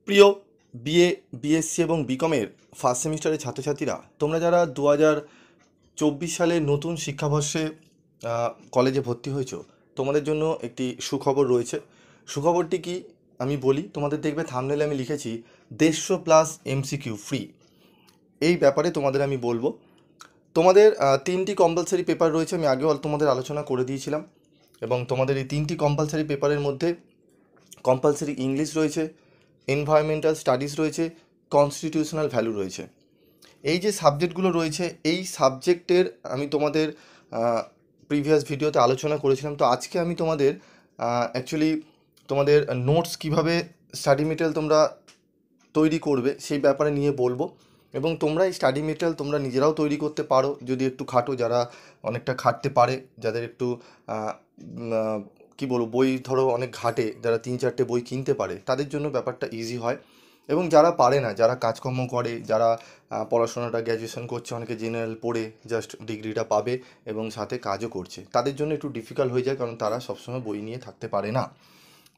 প্রিয় BA BSc এবং বিকমের first সেমিস্টারের ছাত্রছাত্রীরা, তোমরা যারা 2024 সালের নতুন শিক্ষাবর্ষে কলেজে ভর্তি হয়েছো, তোমাদের জন্য একটি সুখবর রয়েছে। সুখবরটি কি আমি বলি, তোমাদের দেখবে থাম্বনেলে আমি লিখেছি 150+ এমসিকিউ ফ্রি। এই ব্যাপারে তোমাদের আমি বলবো। তোমাদের 3টি কম্পালসারি পেপার রয়েছে, আমি আগেও তোমাদের আলোচনা করে দিয়েছিলাম। এবং তোমাদের এই 3টি কম্পালসারি পেপারের মধ্যে কম্পালসারি ইংলিশ রয়েছে, এনভায়রনমেন্টাল স্টাডিজ রয়েছে, কনস্টিটিউশনাল ভ্যালু রয়েছে। এই যে সাবজেক্টগুলো রয়েছে, এই সাবজেক্টের আমি তোমাদের প্রিভিয়াস ভিডিওতে আলোচনা করেছিলাম। তো আজকে আমি তোমাদের অ্যাকচুয়ালি তোমাদের নোটস কিভাবে স্টাডি মেটেরিয়াল তোমরা তৈরি করবে সেই ব্যাপারে নিয়ে বলবো। এবং তোমরা এই স্টাডি মেটেরিয়াল তোমরা নিজেরাও তৈরি করতে পারো যদি একটু খাটো, যারা অনেকটা খাটতে পারে, যাদের একটু কি বলবো, বই ধরো অনেক ঘাটে, যারা 3-4টে বই কিনতে পারে, তাদের জন্য ব্যাপারটা ইজি হয়। এবং যারা পারে না, যারা কাজকর্ম করে, যারা পড়াশোনাটা গ্র্যাজুয়েশন করছে, অনেকে জেনারেল পড়ে জাস্ট ডিগ্রিটা পাবে এবং সাথে কাজও করছে, তাদের জন্য একটু ডিফিকাল্ট হয়ে যায়, কারণ তারা সবসময় বই নিয়ে থাকতে পারে না।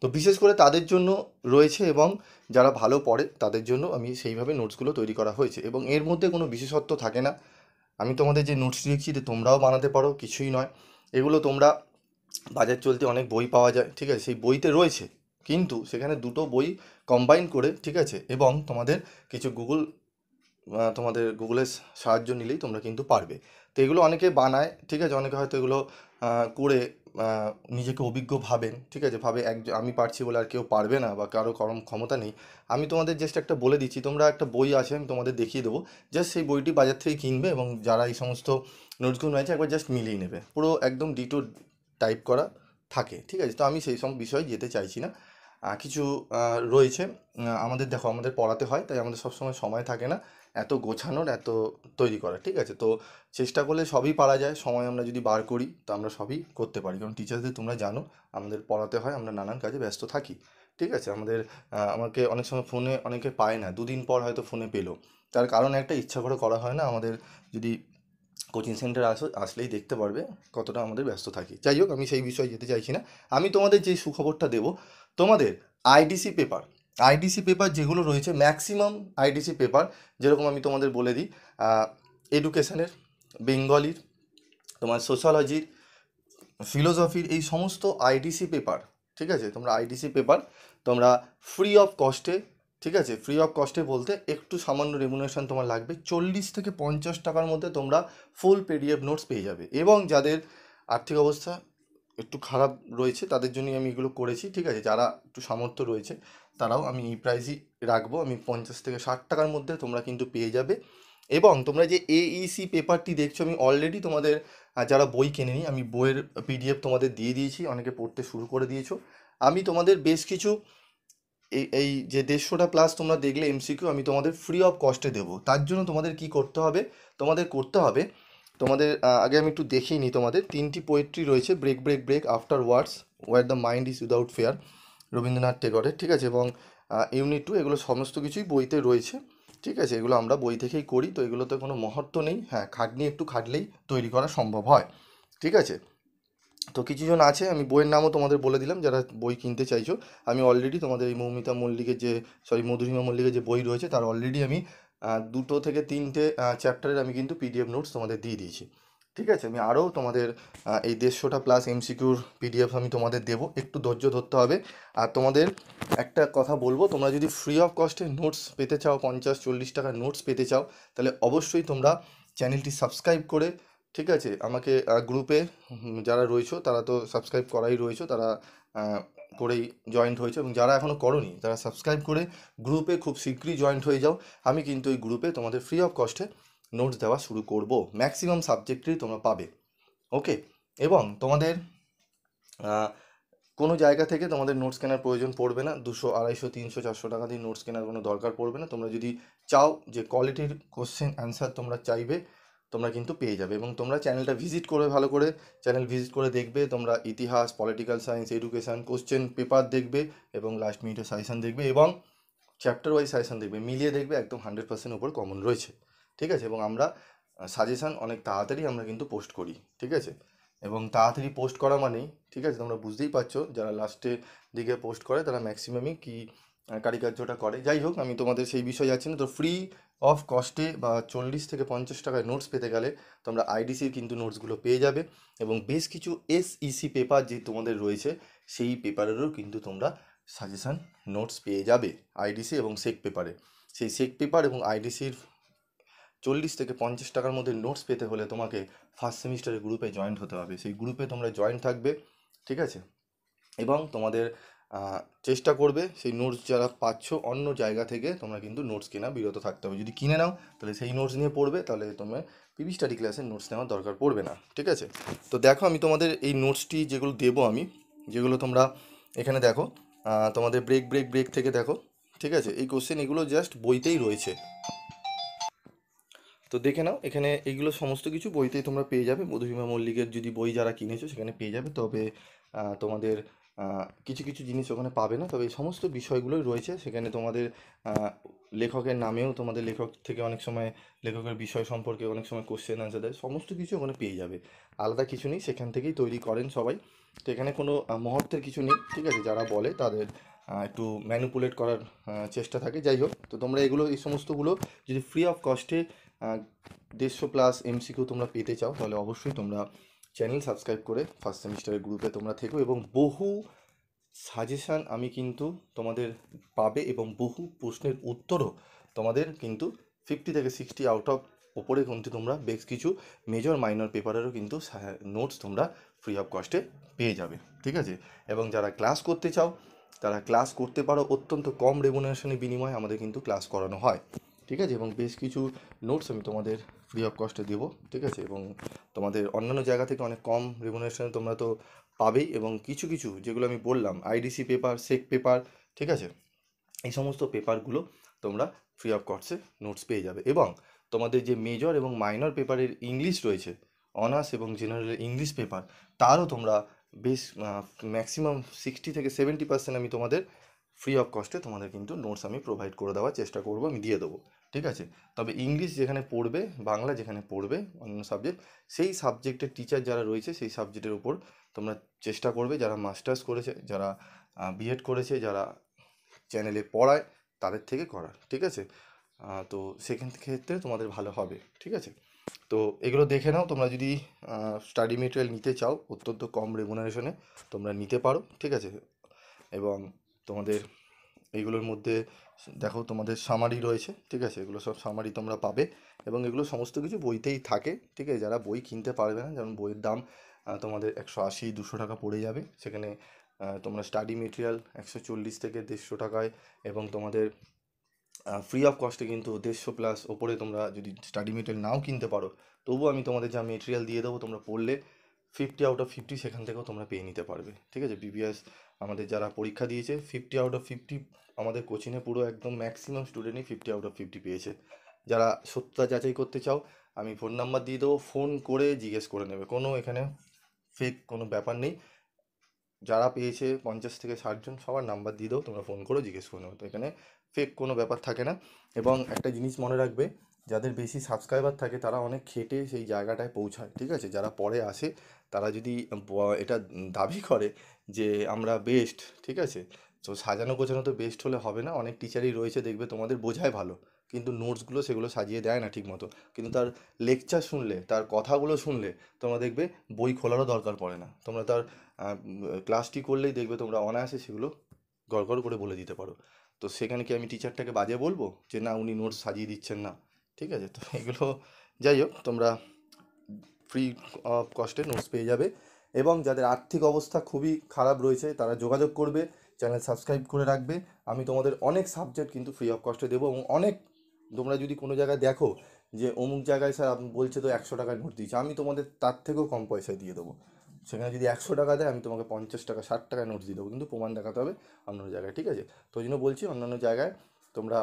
তো বিশেষ করে তাদের জন্য রয়েছে, এবং যারা ভালো পড়ে তাদের জন্য আমি সেইভাবে নোটসগুলো তৈরি করা হয়েছে। এবং এর মধ্যে কোনো বিশেষত্ব থাকে না। আমি তোমাদের যে নোটস দিচ্ছি তোমরাও বানাতে পারো, কিছুই নয়। এগুলো তোমরা বাজার চলতে অনেক বই পাওয়া যায়, ঠিক আছে, সেই বইতে রয়েছে, কিন্তু সেখানে দুটো বই কম্বাইন করে, ঠিক আছে, এবং তোমাদের কিছু তোমাদের গুগলের সাহায্য নিলেই তোমরা কিন্তু পারবে। তো এগুলো অনেকে বানায়, ঠিক আছে, অনেকে হয়তো এগুলো করে নিজেকে অভিজ্ঞ ভাবেন, ঠিক আছে, ভাবে আমি পারছি বলে আর কেউ পারবে না, বা কারো ক্ষমতা নেই। আমি তোমাদের জাস্ট একটা বলে দিচ্ছি, তোমরা একটা বই আছে আমি তোমাদের দেখিয়ে দেবো, জাস্ট সেই বইটি বাজার থেকে কিনবে এবং যারা এই সমস্ত নোটসগুলো রয়েছে একবার জাস্ট মিলিয়ে নেবে, পুরো একদম ডিটো টাইপ করা থাকে, ঠিক আছে। তো আমি সেই সব বিষয়ে যেতে চাইছি না। কিছু রয়েছে, আমাদের দেখো, আমাদের পড়াতে হয়, তাই আমাদের সবসময় সময় থাকে না এত গোছানোর, এত তৈরি করার, ঠিক আছে। তো চেষ্টা করলে সবই পারা যায়, সময় আমরা যদি বার করি তো আমরা সবই করতে পারি, কারণ টিচারদের তোমরা জানো আমাদের পড়াতে হয়, আমরা নানান কাজে ব্যস্ত থাকি, ঠিক আছে। আমাকে অনেক সময় ফোনে অনেকে পায় না, 2 দিন পর হয়তো ফোনে পেলো, তার কারণ একটা, ইচ্ছা করে করা হয় না। আমাদের যদি কোচিং সেন্টার আসলেই দেখতে পারবে কতটা আমাদের ব্যস্ত থাকি। যাই হোক, আমি সেই বিষয়ে যেতে চাইছি না। আমি তোমাদের যে সুখবরটা দেব, তোমাদের আইডিসি পেপার যেগুলো রয়েছে, ম্যাক্সিমাম আইডিসি পেপার, যেরকম আমি তোমাদের বলে দিই, এডুকেশনের, বেঙ্গলির, তোমার সোশ্যোলজির, ফিলোসফির, এই সমস্ত আইডিসি পেপার, ঠিক আছে, তোমরা ফ্রি অফ কস্টে, ঠিক আছে, ফ্রি অফ কস্টে বলতে একটু সামান্য রেমুনারেশন তোমার লাগবে, 40 থেকে 50 টাকার মধ্যে তোমরা ফুল পিডিএফ নোটস পেয়ে যাবে। এবং যাদের আর্থিক অবস্থা একটু খারাপ রয়েছে তাদের জন্যই আমি এগুলো করেছি, ঠিক আছে। যারা একটু সামর্থ্য রয়েছে তারাও আমি এই প্রাইসই রাখবো, আমি 50 থেকে 60 টাকার মধ্যে তোমরা কিন্তু পেয়ে যাবে। এবং তোমরা যে এইসি পেপারটি দেখছো, আমি অলরেডি তোমাদের যারা বই কেনেনি, আমি বইয়ের পিডিএফ তোমাদের দিয়ে দিয়েছি, অনেকে পড়তে শুরু করে দিয়েছো। আমি তোমাদের বেশ কিছু এই যে 150+ তোমরা দেখলে এমসিকিউ, আমি তোমাদের ফ্রি অফ কস্টে দেবো। তার জন্য তোমাদের কি করতে হবে, তোমাদের আগে আমি একটু দেখিয়ে নিই। তোমাদের 3টি পোয়েট্রি রয়েছে, break break break, after words, where the mind is without fear, Rabindranath টেগরের, ঠিক আছে। এবং ইউনিট 2, এগুলো সমস্ত কিছুই বইতে রয়েছে, ঠিক আছে। এগুলো আমরা বই থেকেই করি, তো এগুলোতে কোনো মহত্ব নেই। হ্যাঁ, একটু খাটলেই তৈরি করা সম্ভব হয়, ঠিক আছে। তো কিছুজন আছে, আমি বইয়ের নামও তোমাদের বলে দিলাম যারা বই কিনতে চাইছো। আমি অলরেডি তোমাদের এই মধুরিমা মল্লিকের যে বই রয়েছে তার অলরেডি আমি 2 থেকে 3টে চ্যাপ্টারের আমি কিন্তু পিডিএফ নোটস তোমাদের দিয়ে দিয়েছি, ঠিক আছে। আমি আরও তোমাদের এই 150+ এমসিকিউর পিডিএফ আমি তোমাদের দেবো, একটু ধৈর্য ধরতে হবে। আর তোমাদের একটা কথা বলবো, তোমরা যদি ফ্রি অফ কস্টে নোটস পেতে চাও, 50-40 টাকার নোটস পেতে চাও, তাহলে অবশ্যই তোমরা চ্যানেলটি সাবস্ক্রাইব করে, ঠিক আছে, আমাকে গ্রুপে যারা রয়েছো তারা তো সাবস্ক্রাইব করাই রয়েছো, তারা করেই জয়েন্ট হয়েছে, এবং যারা এখনও করোনি তারা সাবস্ক্রাইব করে গ্রুপে খুব শীঘ্রই জয়েন্ট হয়ে যাও। আমি কিন্তু এই গ্রুপে তোমাদের ফ্রি অফ কস্টে নোটস দেওয়া শুরু করব, ম্যাক্সিমাম সাবজেক্টেই তোমরা পাবে, ওকে। এবং তোমাদের কোনো জায়গা থেকে তোমাদের নোটস কেনার প্রয়োজন পড়বে না, 200, 250, 300, 400 টাকা দিয়ে নোটস কেনার কোনো দরকার পড়বে না। তোমরা যদি চাও যে কোয়ালিটির কোশ্চেন অ্যান্সার তোমরা চাইবে, তোমরা কিন্তু পেয়ে যাবে। এবং তোমরা চ্যানেলটা ভিজিট করে, ভালো করে চ্যানেল ভিজিট করে দেখবে, তোমরা ইতিহাস, political science, education, question paper দেখবে, এবং লাস্ট মিনিটের সাজেশান দেখবে, এবং চ্যাপ্টার ওয়াইজ সাজেশান দেখবে, মিলিয়ে দেখবে একদম 100% ওপর কমন রয়েছে, ঠিক আছে। এবং আমরা সাজেশান অনেক তাড়াতাড়ি আমরা কিন্তু পোস্ট করি, ঠিক আছে। এবং তাড়াতাড়ি পোস্ট করা মানেই, ঠিক আছে, তোমরা বুঝতেই পারছো, যারা লাস্টে দিকে পোস্ট করে তারা ম্যাক্সিমামই কি কারিকার্যটা করে। যাই হোক, আমি তোমাদের সেই বিষয়ে যাচ্ছি না। তো ফ্রি অফ কস্টে বা 40 থেকে 50 টাকায় নোটস পেতে গেলে তোমরা আইডিসির কিন্তু নোটসগুলো পেয়ে যাবে, এবং বেশ কিছু এসইসি পেপার যে তোমাদের রয়েছে সেই পেপারেরও কিন্তু তোমরা সাজেশান নোটস পেয়ে যাবে আইডিসি এবং সেক পেপারে। সেই সেক পেপার এবং আইডিসির 40 থেকে 50 টাকার মধ্যে নোটস পেতে হলে তোমাকে ফার্স্ট সেমিস্টারের গ্রুপে জয়েন্ট হতে হবে। সেই গ্রুপে তোমরা জয়েন্ট থাকবে, ঠিক আছে? এবং তোমাদের চেষ্টা করবে সেই নোটস যারা পাচ্ছ অন্য জায়গা থেকে তোমরা কিন্তু নোটস কেনা বিরত থাকতে হবে। যদি কিনে নাও তাহলে সেই নোটস নিয়ে পড়বে, তাহলে তোমার পিভি স্টাডি ক্লাসের নোটস নেওয়ার দরকার পড়বে না, ঠিক আছে? তো দেখো, আমি তোমাদের এই নোটসটি যেগুলো দেবো, আমি যেগুলো তোমরা এখানে দেখো, তোমাদের ব্রেক ব্রেক ব্রেক থেকে দেখো, ঠিক আছে? এই কোশ্চেন এগুলো জাস্ট বইতেই রয়েছে। তো দেখে নাও, এখানে এইগুলো সমস্ত কিছু বইতেই তোমরা পেয়ে যাবে। মধুরিমা মল্লিকের যদি বই যারা কিনেছো সেখানে পেয়ে যাবে। তবে তোমাদের কিছু কিছু জিনিস ওখানে পাবে না, তবে এই সমস্ত বিষয়গুলোই রয়েছে সেখানে। তোমাদের লেখকের নামেও তোমাদের লেখক থেকে অনেক সময় লেখকের বিষয় সম্পর্কে অনেক সময় কোশ্চেন আনসার দেয়, সমস্ত কিছু ওখানে পেয়ে যাবে। আলাদা কিছু নেই, সেখান থেকেই তৈরি করেন সবাই। তো এখানে কোনো মহত্বের কিছু নেই, ঠিক আছে? যারা বলে তাদের একটু ম্যানিপুলেট করার চেষ্টা থাকে। যাই হোক, তো তোমরা এগুলো এই সমস্তগুলো যদি ফ্রি অফ কস্টে 150+ এমসিকিউ তোমরা পেতে চাও, তাহলে অবশ্যই তোমরা চ্যানেল সাবস্ক্রাইব করে ফার্স্ট সেমিস্টারের গ্রুপে তোমরা থেকো। এবং বহু সাজেশান আমি কিন্তু তোমাদের পাবে, এবং বহু প্রশ্নের উত্তরও তোমাদের কিন্তু 50 থেকে 60 আউট অফ ওপরে কিন্তু তোমরা বেশ কিছু মেজর মাইনর পেপারেরও কিন্তু নোটস তোমরা ফ্রি অফ কস্টে পেয়ে যাবে, ঠিক আছে? এবং যারা ক্লাস করতে চাও তারা ক্লাস করতে পারো, অত্যন্ত কম রেমুনারেশনের বিনিময়ে আমাদের কিন্তু ক্লাস করানো হয়, ঠিক আছে? এবং বেশ কিছু নোটস আমি তোমাদের ফ্রি অফ কস্টে দেবো, ঠিক আছে? এবং তোমাদের অন্যান্য জায়গা থেকে অনেক কম রেমুনারেশনে তোমরা তো পাবেই, এবং কিছু কিছু যেগুলো আমি বললাম আইডিসি পেপার, সেক পেপার, ঠিক আছে? এই সমস্ত পেপারগুলো তোমরা ফ্রি অফ কস্টে নোটস পেয়ে যাবে। এবং তোমাদের যে মেজর এবং মাইনর পেপারের ইংলিশ রয়েছে, অনার্স এবং জেনারেল ইংলিশ পেপার, তারও তোমরা বেশ ম্যাক্সিমাম 60 থেকে 70% আমি তোমাদের ফ্রি অফ কস্টে তোমাদের কিন্তু নোটস আমি প্রোভাইড করে দেওয়ার চেষ্টা করবো, আমি দিয়ে দেবো, ঠিক আছে? তবে ইংলিশ যেখানে পড়বে, বাংলা যেখানে পড়বে, অন্য সাবজেক্ট, সেই সাবজেক্টের টিচার যারা রয়েছে সেই সাবজেক্টের উপর তোমরা চেষ্টা করবে, যারা মাস্টার্স করেছে, যারা বিএড করেছে, যারা চ্যানেলে পড়ায়, তাদের থেকে করার, ঠিক আছে? তো সেখান ক্ষেত্রে তোমাদের ভালো হবে, ঠিক আছে? তো এগুলো দেখে নাও। তোমরা যদি স্টাডি মেটেরিয়াল নিতে চাও অত্যন্ত কম রেমুনারেশনে তোমরা নিতে পারো, ঠিক আছে? এবং তোমাদের এইগুলোর মধ্যে দেখো তোমাদের সামারি রয়েছে, ঠিক আছে? এগুলো সব সামারি তোমরা পাবে, এবং এগুলো সমস্ত কিছু বইতেই থাকে, ঠিক আছে? যারা বই কিনতে পারবে না, যেমন বইয়ের দাম তোমাদের 180-200 টাকা পড়ে যাবে, সেখানে তোমরা স্টাডি মেটেরিয়াল 140 থেকে 150 টাকায়, এবং তোমাদের ফ্রি অফ কস্টে কিন্তু 150+ ওপরে তোমরা যদি স্টাডি মেটেরিয়াল নাও কিনতে পারো, তবুও আমি তোমাদের যা মেটেরিয়াল দিয়ে দেবো তোমরা পড়লে 50 আউট অফ 50 সেখান থেকেও তোমরা পেয়ে নিতে পারবে, ঠিক আছে? বিবিএস আমাদের যারা পরীক্ষা দিয়েছে 50 আউট অফ 50 আমাদের কোচিংয়ে পুরো একদম ম্যাক্সিমাম স্টুডেন্টই 50 আউট অফ 50 পেয়েছে। যারা সত্যতা যাচাই করতে চাও আমি ফোন নাম্বার দিয়ে দেবো, ফোন করে জিজ্ঞেস করে নেবে, কোনো এখানে ফেক কোনো ব্যাপার নেই। যারা পেয়েছে 50 থেকে 60 জন সবার নাম্বার দিয়ে দাও, তোমরা ফোন করে জিজ্ঞেস করে নেবে, তো এখানে ফেক কোনো ব্যাপার থাকে না। এবং একটা জিনিস মনে রাখবে, যাদের বেশি সাবস্ক্রাইবার থাকে তারা অনেক খেটে সেই জায়গাটায় পৌঁছায়, ঠিক আছে? যারা পরে আসে তারা যদি এটা দাবি করে যে আমরা বেস্ট, ঠিক আছে? তো সাজানো গোছানো তো বেস্ট হলে হবে না। অনেক টিচারই রয়েছে দেখবে তোমাদের বোঝায় ভালো, কিন্তু নোটসগুলো সেগুলো সাজিয়ে দেয় না ঠিক মতো, কিন্তু তার লেকচার শুনলে, তার কথাগুলো শুনলে তোমরা দেখবে বই খোলারও দরকার পড়ে না, তোমরা তার ক্লাসটি করলেই দেখবে তোমরা অনায়াসে সেগুলো গড় করে বলে দিতে পারো। তো সেখানে কি আমি টিচারটাকে বাজে বলবো যে না উনি নোটস সাজিয়ে দিচ্ছেন না, ঠিক আছে? তো এগুলো যাই হোক, তোমরা ফ্রি অফ কস্টে নোটস পেয়ে যাবে। এবং যাদের আর্থিক অবস্থা খুবই খারাপ রয়েছে তারা যোগাযোগ করবে, চ্যানেল সাবস্ক্রাইব করে রাখবে। আমি তোমাদের অনেক সাবজেক্ট কিন্তু ফ্রি অফ কস্টে দেবো, এবং অনেক, তোমরা যদি কোনো জায়গায় দেখো যে অমুক জায়গায় স্যার বলছে তো 100 টাকায় নোট দিয়েছে, আমি তোমাদের তার থেকেও কম পয়সায় দিয়ে দেবো। সেখানে যদি 100 টাকা দেয় আমি তোমাকে 50 টাকা 60 টাকায় নোটস দিয়ে দেবো, কিন্তু প্রমাণ দেখাতে হবে অন্য জায়গায়, ঠিক আছে? তো ওই জন্য বলছি অন্যান্য জায়গায় তোমরা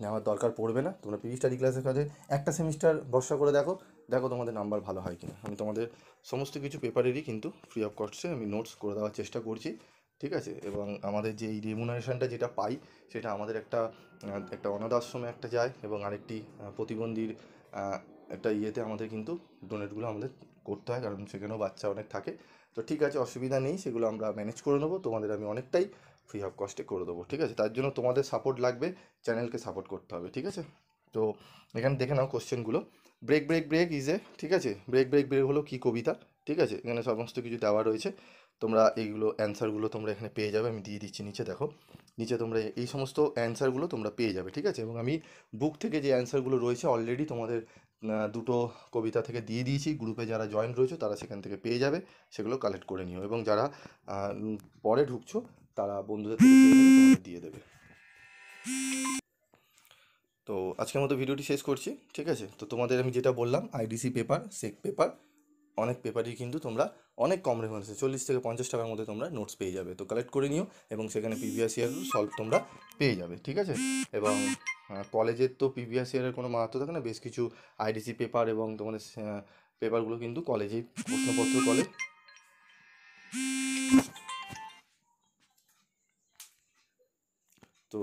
নেওয়ার দরকার পড়বে না। তোমরা পিভি স্টাডি ক্লাসের কাছে একটা সেমিস্টার ভরসা করে দেখো, দেখো তোমাদের নাম্বার ভালো হয় কিনা। আমি তোমাদের সমস্ত কিছু পেপারেরই কিন্তু ফ্রি অফ কস্টে আমি নোটস করে দেওয়ার চেষ্টা করছি, ঠিক আছে? এবং আমাদের যে এই রেমুনারেশনটা যেটা পাই সেটা আমাদের একটা অনাথ আশ্রমে একটা যায়, এবং আরেকটি প্রতিবন্ধীর একটা ইয়েতে আমাদের কিন্তু ডোনেটগুলো আমাদের করতে হয়, কারণ সেখানেও বাচ্চা অনেক থাকে। তো ঠিক আছে, অসুবিধা নেই, সেগুলো আমরা ম্যানেজ করে নেবো। তোমাদের আমি অনেকটাই ফ্রি অফ কস্টে করে দেবো, ঠিক আছে? তার জন্য তোমাদের সাপোর্ট লাগবে, চ্যানেলকে সাপোর্ট করতে হবে, ঠিক আছে? তো এখানে দেখে নাও কোশ্চেনগুলো। Break break break is a, ঠিক আছে, ব্রেক ব্রেক ব্রেক হলো কি কবিতা, ঠিক আছে? এখানে সমস্ত কিছু দেওয়া রয়েছে, তোমরা এইগুলো অ্যান্সারগুলো তোমরা এখানে পেয়ে যাবে, আমি দিয়ে দিচ্ছি নিচে, দেখো নিচে তোমরা এই সমস্ত অ্যান্সারগুলো তোমরা পেয়ে যাবে, ঠিক আছে? এবং আমি বুক থেকে যে অ্যান্সারগুলো রয়েছে অলরেডি তোমাদের দুটো কবিতা থেকে দিয়ে দিয়েছি, গ্রুপে যারা জয়েন রয়েছে তারা সেখান থেকে পেয়ে যাবে, সেগুলো কালেক্ট করে নিও, এবং যারা পরে ঢুকছো তারা বন্ধুদের থেকে পেয়ে নেবে, তোমাদের দিয়ে দেবে। তো আজকের মতো ভিডিওটি শেষ করছি, ঠিক আছে? তো তোমাদের আমি যেটা বললাম, আইডিসি পেপার, সেক পেপার, অনেক পেপারই কিন্তু তোমরা অনেক কম রেফারেন্সে 40 থেকে 50 টাকার মধ্যে তোমরা নোটস পেয়ে যাবে। তো কালেক্ট করে নিও, এবং সেখানে প্রিভিয়াস ইয়ার সলভ তোমরা পেয়ে যাবে, ঠিক আছে? এবং কলেজের তো প্রিভিয়াস ইয়ারের কোনো মাহাত্ম থাকে না, বেশ কিছু আইডিসি পেপার এবং তোমাদের পেপারগুলো কিন্তু কলেজেই প্রশ্নপত্র কলে। তো